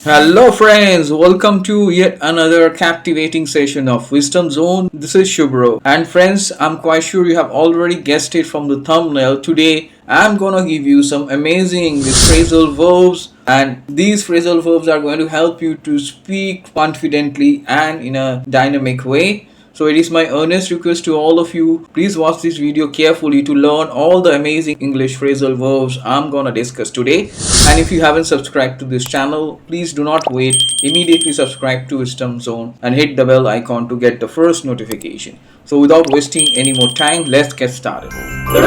Hello friends, welcome to yet another captivating session of Wisdom Zone. This is Shubro. And friends, I'm quite sure you have already guessed it from the thumbnail. Today, I'm gonna give you some amazing English phrasal verbs, and these phrasal verbs are going to help you to speak confidently and in a dynamic way. So it is my earnest request to all of you, please watch this video carefully to learn all the amazing English phrasal verbs I'm gonna discuss today. And if you haven't subscribed to this channel, please do not wait, immediately subscribe to Wisdom Zone and hit the bell icon to get the first notification. So without wasting any more time, let's get started. 3,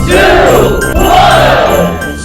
2, 1.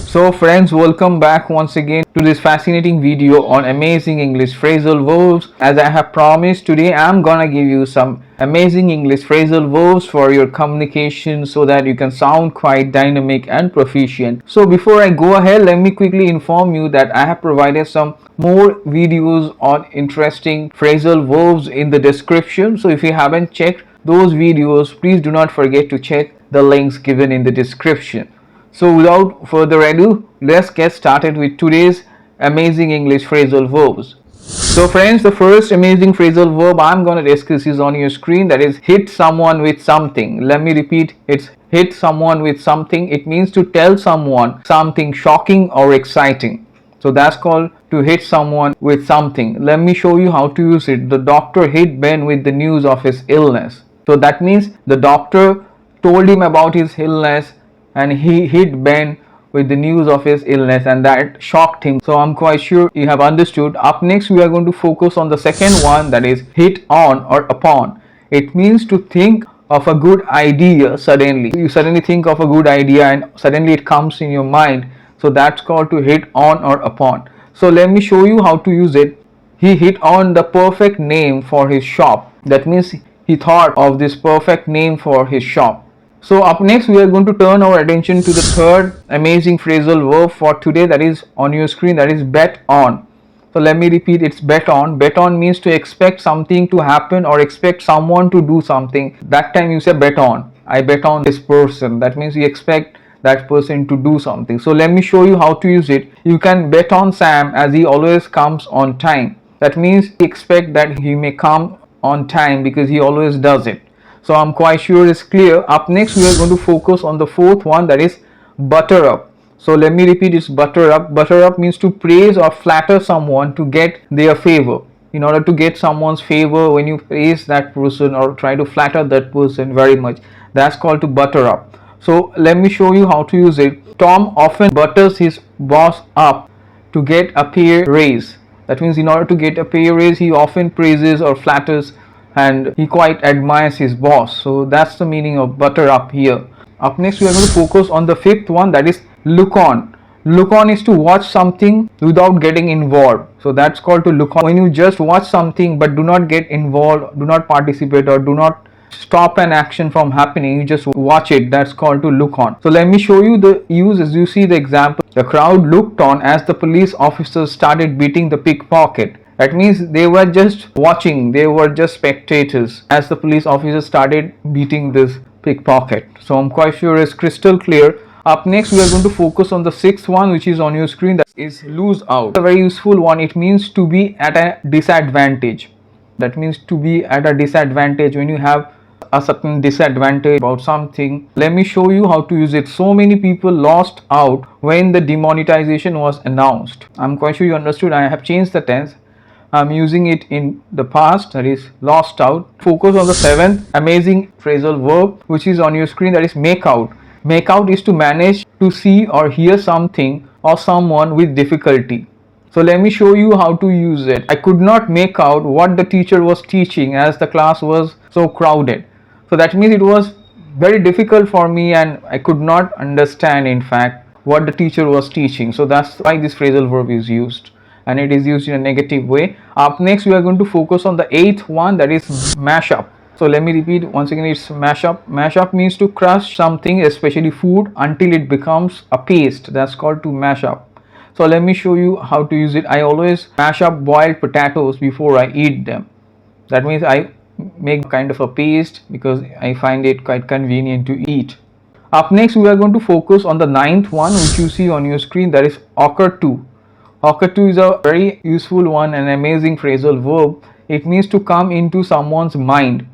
So friends, welcome back once again to this fascinating video on amazing English phrasal verbs. As I have promised, today I'm gonna give you some amazing English phrasal verbs for your communication so that you can sound quite dynamic and proficient. So before I go ahead, let me quickly inform you that I have provided some more videos on interesting phrasal verbs in the description. So if you haven't checked those videos, please do not forget to check the links given in the description. So without further ado, let's get started with today's amazing English phrasal verbs. So friends, the first amazing phrasal verb I'm going to discuss is on your screen, that is hit someone with something. Let me repeat, it's hit someone with something. It means to tell someone something shocking or exciting. So that's called to hit someone with something. Let me show you how to use it. The doctor hit Ben with the news of his illness. So that means the doctor told him about his illness and he hit Ben with the news of his illness, and that shocked him. So I'm quite sure you have understood. Up next, we are going to focus on the second one, that is hit on or upon. It means to think of a good idea suddenly. You suddenly think of a good idea and suddenly it comes in your mind. So that's called to hit on or upon. So let me show you how to use it. He hit on the perfect name for his shop. That means he thought of this perfect name for his shop. So up next, we are going to turn our attention to the third amazing phrasal verb for today, that is on your screen, that is bet on. So let me repeat, it's bet on. Bet on means to expect something to happen or expect someone to do something. That time you say bet on. I bet on this person. That means you expect that person to do something. So let me show you how to use it. You can bet on Sam as he always comes on time. That means expect that he may come on time because he always does it. So I'm quite sure it's clear. Up next, we are going to focus on the fourth one, that is butter up. So let me repeat, it's butter up. Butter up means to praise or flatter someone to get their favor. In order to get someone's favor, when you praise that person or try to flatter that person very much, that's called to butter up. So let me show you how to use it. Tom often butters his boss up to get a pay raise. That means in order to get a pay raise, he often praises or flatters and he quite admires his boss. So that's the meaning of butter up here. Up next, we are going to focus on the fifth one, that is look on. Look on is to watch something without getting involved. So that's called to look on. When you just watch something but do not get involved, do not participate, or do not stop an action from happening, you just watch it, that's called to look on. So let me show you the use. As you see the example, the crowd looked on as the police officers started beating the pickpocket. That means they were just watching, they were just spectators as the police officers started beating this pickpocket. So I'm quite sure it's crystal clear. Up next, we are going to focus on the sixth one, which is on your screen, that is lose out. It's a very useful one. It means to be at a disadvantage. That means to be at a disadvantage when you have a certain disadvantage about something. Let me show you how to use it. So many people lost out when the demonetization was announced. I'm quite sure you understood. I have changed the tense. I'm using it in the past, that is lost out. Focus on the seventh amazing phrasal verb, which is on your screen, that is make out. Make out is to manage to see or hear something or someone with difficulty. So let me show you how to use it. I could not make out what the teacher was teaching as the class was so crowded. So that means it was very difficult for me and I could not understand, in fact, what the teacher was teaching. So that's why this phrasal verb is used, and it is used in a negative way. Up next, we are going to focus on the eighth one, that is mash up. So let me repeat once again, it's mash up. Mash up means to crush something, especially food, until it becomes a paste. That's called to mash up. So let me show you how to use it. I always mash up boiled potatoes before I eat them. That means I make kind of a paste because I find it quite convenient to eat. Up next, we are going to focus on the ninth one, which you see on your screen, that is occur to. Occur to is a very useful one and amazing phrasal verb. It means to come into someone's mind.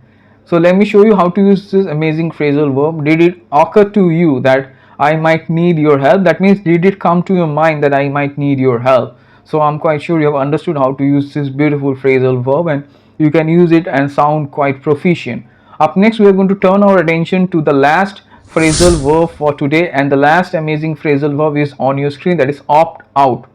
So let me show you how to use this amazing phrasal verb. Did it occur to you that I might need your help? That means did it come to your mind that I might need your help? So I'm quite sure you have understood how to use this beautiful phrasal verb and you can use it and sound quite proficient. Up next we are going to turn our attention to the last phrasal verb for today, and the last amazing phrasal verb is on your screen, that is opt out.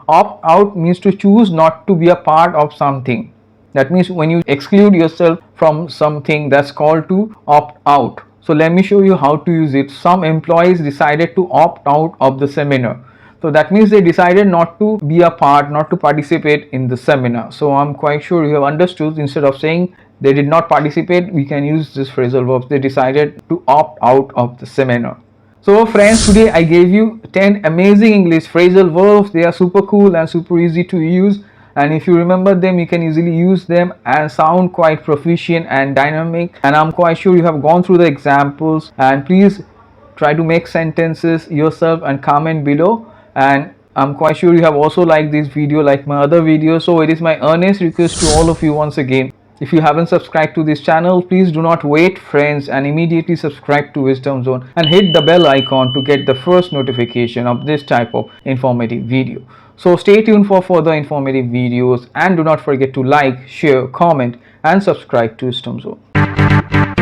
Opt out means to choose not to be a part of something. That means when you exclude yourself from something, that's called to opt out. So let me show you how to use it. Some employees decided to opt out of the seminar. So that means they decided not to be a part, not to participate in the seminar. So I'm quite sure you have understood. Instead of saying they did not participate, we can use this phrasal verb. They decided to opt out of the seminar. So friends, today I gave you 10 amazing English phrasal verbs. They are super cool and super easy to use, and if you remember them, you can easily use them and sound quite proficient and dynamic. And I'm quite sure you have gone through the examples, and please try to make sentences yourself and comment below. And I'm quite sure you have also liked this video like my other videos. So it is my earnest request to all of you once again, if you haven't subscribed to this channel, please do not wait friends and immediately subscribe to Wisdom Zone and hit the bell icon to get the first notification of this type of informative video. So stay tuned for further informative videos and do not forget to like, share, comment and subscribe to Wisdom Zone.